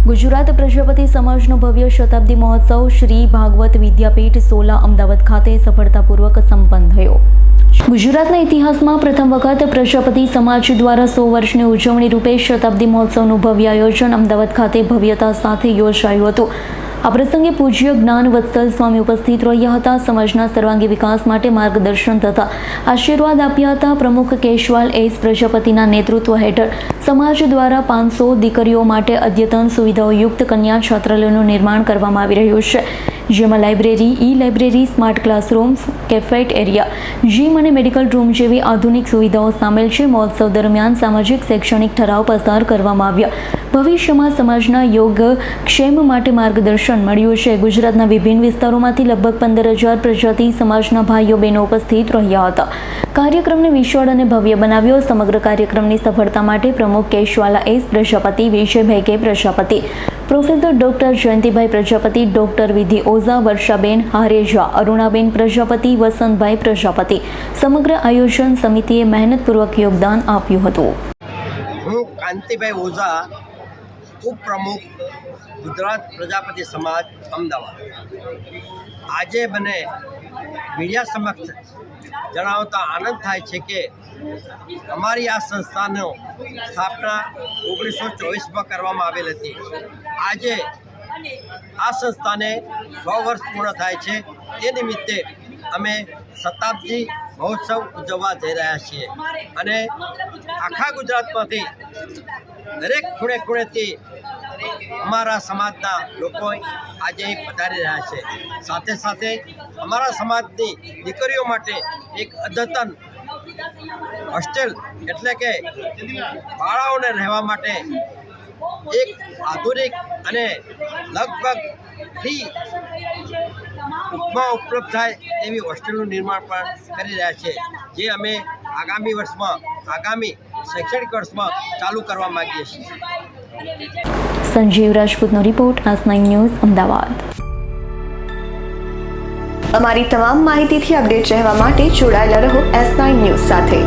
ગુજરાત પ્રજાપતિ સમાજનો ભવ્ય શતાબ્દી મહોત્સવ શ્રી ભાગવત વિદ્યાપીઠ સોલા અમદાવાદ ખાતે સફળતાપૂર્વક સંપન્ન થયો। ગુજરાતના ઇતિહાસમાં પ્રથમ વખત પ્રજાપતિ સમાજ દ્વારા 100 વર્ષની ઉજવણી રૂપે શતાબ્દી મહોત્સવનું ભવ્ય આયોજન અમદાવાદ ખાતે ભવ્યતા સાથે યોજાયું હતું। આ પ્રસંગે પૂજ્ય જ્ઞાન વત્સલ સ્વામી ઉપસ્થિત રહ્યા હતા। સમાજના સર્વાંગી વિકાસ માટે માર્ગદર્શન તથા આશીર્વાદ આપ્યા હતા। પ્રમુખ કેશવાલ એસ પ્રજાપતિના નેતૃત્વ હેઠળ સમાજ દ્વારા 500 દીકરીઓ માટે અદ્યતન સુવિધાઓયુક્ત કન્યા છાત્રાલયનું નિર્માણ કરવામાં આવી રહ્યું છે, જેમાં library, e library, smart classroom, cafeteria, gym અને મેડિકલ રૂમ જેવી આધુનિક સુવિધાઓ સામેલ છે। મહોત્સવ દરમિયાન સામાજિક શૈક્ષણિક ઠરાવ પસાર કરવામાં આવ્યા। ભવિષ્યમાં સમાજના યોગક્ષેમ માટે માર્ગદર્શન મળ્યું છે। ગુજરાતના વિભિન્ન વિસ્તારોમાંથી લગભગ 15,000 પ્રજાતિ સમાજના ભાઈઓ બહેનો ઉપસ્થિત રહ્યા હતા। કાર્યક્રમને વિશાળ અને ભવ્ય બનાવ્યો। સમગ્ર કાર્યક્રમની સફળતા માટે પ્રમુખ કેશવાલા એસ પ્રજાપતિ, વિજયભાઈ કે Prajapati, professor doctor Jayantibhai Prajapati, doctor વિધિ ઓઝા, વર્ષાબેન હારેજા, અરુણાબેન પ્રજાપતિ, વસંતભાઈ પ્રજાપતિ સમગ્ર આયોજન સમિતિએ મહેનતપૂર્વક યોગદાન આપ્યું હતું। હું કાંતિભાઈ ઓઝા, ઉપપ્રમુખ ગુજરાત પ્રજાપતિ સમાજ અમદાવાદ। આજે મને મીડિયા સમક્ષ જણાવતા આનંદ થાય છે કે અમારી આ સંસ્થાનો સ્થાપના 1924માં કરવામાં આવેલ હતી। આજે આ સંસ્થાને 100 વર્ષ પૂર્ણ થાય છે, તે નિમિત્તે અમે શતાબ્દી મહોત્સવ ઉજવવા જઈ રહ્યા છીએ અને આખા ગુજરાતમાંથી દરેક ખૂણે ખૂણેથી અમારા સમાજના લોકો આજે અહીં પધારી રહ્યા છે। સાથે સાથે અમારા સમાજની દીકરીઓ માટે એક અદ્યતન હોસ્ટેલ એટલે કે બાળાઓને રહેવા માટે એક આધુનિક અને લગભગ ફ્રી ઉપલબ્ધ થાય એવી હોસ્ટેલનું નિર્માણ પણ કરી રહ્યા છે, જે અમે આગામી શૈક્ષણિક વર્ષમાં ચાલુ કરવા માંગીએ છીએ। સંજીવ રાજપૂતનો રિપોર્ટ, આસ9 ન્યૂઝ, અમદાવાદ। અમારી તમામ માહિતીથી અપડેટ રહેવા માટે જોડાયેલા રહો S9 ન્યૂઝ સાથે।